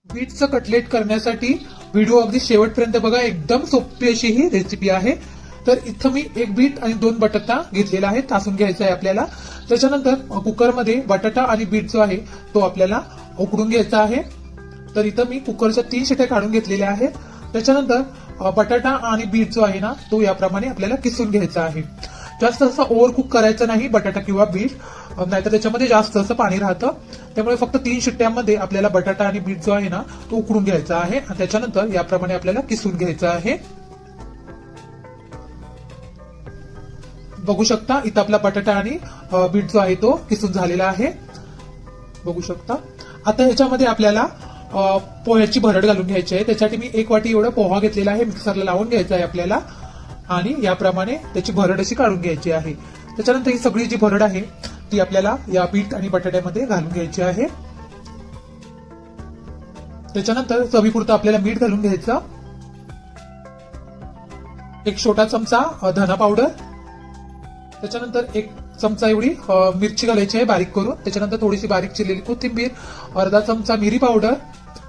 बीटचं cutlet करण्यासाठी video अगदी शेवटपर्यंत बघा, एकदम सोपी अशी ही रेसिपी आहे। तर इथं मी 1 बीट आणि 2 बटाटा घेतलेला आहे, तासून घ्यायचा आहे आपल्याला। त्याच्यानंतर कुकरमध्ये बटाटा आणि बीट जो आहे तो आपल्याला उकडून घ्यायचा आहे। तर इथं मी कुकरच्या 3 शिट्या काढून घेतलेल्या आहेत। त्याच्यानंतर बटाटा आणि बीट जो आहे ना तो याप्रमाणे आपल्याला किसून घ्यायचा आहे। जास्त असं ओव्हर कुक करायचं नाही बटाटा किंवा बीट, नाहीतर त्याच्यामध्ये जास्त असं पाणी राहतं। त्यामुळे फक्त 3 शिट्ट्यांमध्ये आपल्याला बटाटा आणि बीट जो आहे ना तो उकडून घ्यायचा आहे आणि त्याच्यानंतर याप्रमाणे आपल्याला किसून घ्यायचं आहे। बघू शकता इथं आपला बटाटा आणि बीट जो आहे तो किसून झालेला आहे, बघू शकता। आता ह्याच्यामध्ये आपल्याला पोह्याची भरड घालून घ्यायची आहे। त्यासाठी मी 1 वाटी एवढा पोहा घेतलेला आहे, मिक्सरला लावून घ्यायचा आहे आपल्याला आणि याप्रमाणे त्याची भरड अशी काढून घ्यायची आहे। त्याच्यानंतर ही सगळी जी भरड आहे ती आपल्याला या बीट आणि बटाट्यामध्ये घालून घ्यायची आहे। त्याच्यानंतर चवीपुरतं आपल्याला मीठ घालून घ्यायचं, 1 छोटा चमचा धना पावडर, त्याच्यानंतर 1 चमचा एवढी मिरची घालायची आहे बारीक करून, त्याच्यानंतर थोडीशी बारीक चिरलेली कोथिंबीर, अर्धा चमचा मिरी पावडर,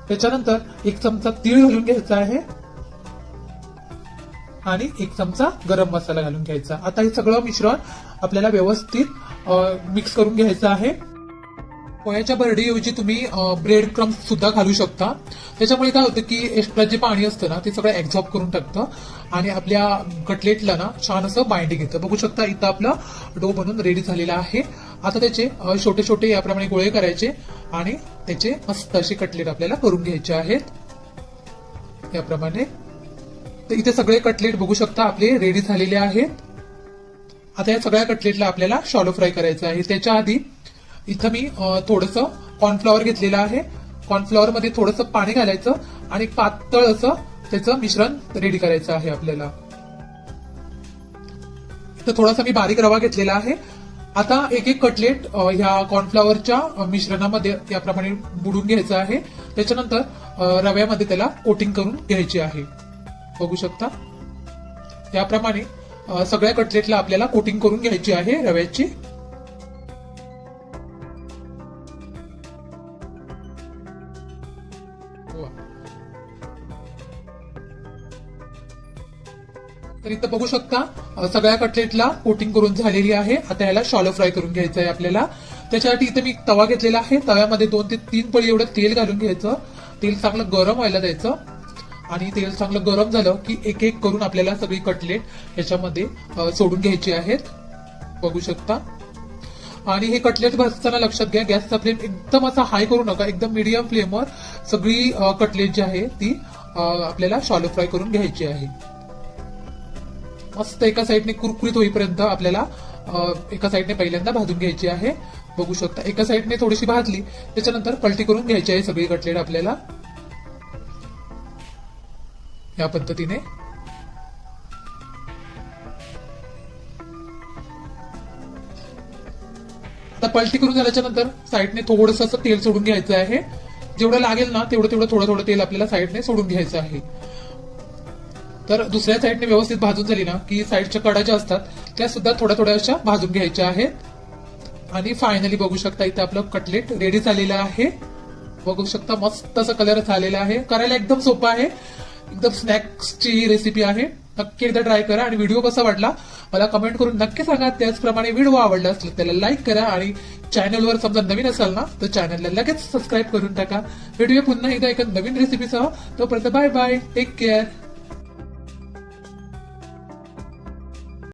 त्याच्यानंतर 1 चमचा तीळ घालून घ्यायचा आहे आणि 1 चमचा गरम मसाला घालून घ्यायचा। आता हे सगळं मिश्रण आपल्याला व्यवस्थित मिक्स करून घ्यायचं आहे। पोह्याच्या भरडीऐवजी तुम्ही ब्रेड क्रम्स सुद्धा घालू शकता। त्याच्यामुळे काय होतं की एक्स्ट्रा जे पाणी असतं ना ते सगळं ऍब्झॉर्ब करून टाकतं आणि आपल्या कटलेटला ना छान असं बाइंडिंग येतं। बघू शकता इथं आपलं डो बनून रेडी झालेला आहे। आता त्याचे छोटे छोटे याप्रमाणे गोळे करायचे आणि त्याचे मस्त असे कटलेट आपल्याला करून घ्यायचे आहेत याप्रमाणे। तर इथे सगळे कटलेट बघू शकता आपले रेडी झालेले आहेत। आता या सगळ्या कटलेटला आपल्याला शॅलो फ्राय करायचं आहे। त्याच्या आधी इथं मी थोडंसं कॉर्नफ्लॉवर घेतलेलं आहे। कॉर्नफ्लॉवर मध्ये थोडंसं पाणी घालायचं आणि पातळ असं त्याचं मिश्रण रेडी करायचं आहे आपल्याला। तर थोडासा मी बारीक रवा घेतलेला आहे। आता एक एक कटलेट ह्या कॉर्नफ्लॉवरच्या मिश्रणामध्ये याप्रमाणे बुडून घ्यायचं आहे। त्याच्यानंतर रव्यामध्ये त्याला कोटिंग करून घ्यायची आहे, बघू शकता याप्रमाणे सगळ्या कटलेटला आपल्याला कोटिंग करून घ्यायची आहे रव्याची। तर इथं बघू शकता सगळ्या कटलेटला कोटिंग करून झालेली आहे। आता याला शॅलो फ्राय करून घ्यायचं आहे आपल्याला। त्याच्यासाठी इथे मी तवा घेतलेला आहे, तव्यामध्ये 2 ते 3 पळी एवढं तेल घालून घ्यायचं। तेल चांगलं गरम व्हायला द्यायचं आणि तेल चांगलं गरम झालं की एक एक करून आपल्याला सगळी कटलेट ह्याच्यामध्ये सोडून घ्यायची आहेत, बघू शकता। आणि हे कटलेट भाजताना लक्षात घ्या गॅसचा फ्लेम एकदम असा हाय करू नका, एकदम मीडियम फ्लेमवर सगळी कटलेट जी आहे ती आपल्याला शॅलो फ्राय करून घ्यायची आहे। मस्त एका साईडने कुरकुरीत होईपर्यंत आपल्याला एका साईडने पहिल्यांदा भाजून घ्यायची आहे, बघू शकता। एका साईडने थोडीशी भाजली त्याच्यानंतर पलटी करून घ्यायची आहे सगळी कटलेट आपल्याला या पद्धतीने। आता पलटी करून झाल्याच्या नंतर साईडने थोडंसं असं तेल सोडून घ्यायचं आहे। जेवढं लागेल ना तेवढं थोडं तेल आपल्याला साईडने सोडून घ्यायचं आहे। तर दुसऱ्या साईडने व्यवस्थित भाजून झाली ना की साईडच्या कडा ज्या असतात त्या सुद्धा थोड्या अशा भाजून घ्यायच्या आहेत। आणि फायनली बघू शकता इथं आपलं कटलेट रेडी झालेलं आहे, बघू शकता मस्त असं कलर झालेला आहे। करायला एकदम सोपं आहे, एकदम स्नॅक्सची रेसिपी आहे। नक्की एकदा ट्राय करा आणि व्हिडिओ कसा वाटला मला कमेंट करून नक्की सांगा। त्याचप्रमाणे व्हिडिओ आवडला असेल त्याला लाईक करा आणि चॅनलवर समजा नवीन असाल ना तर चॅनलला लगेच सबस्क्राईब करून टाका। व्हिडिओ पुन्हा एकदा एका नवीन रेसिपीसह, तोपर्यंत बाय बाय, टेक केअर।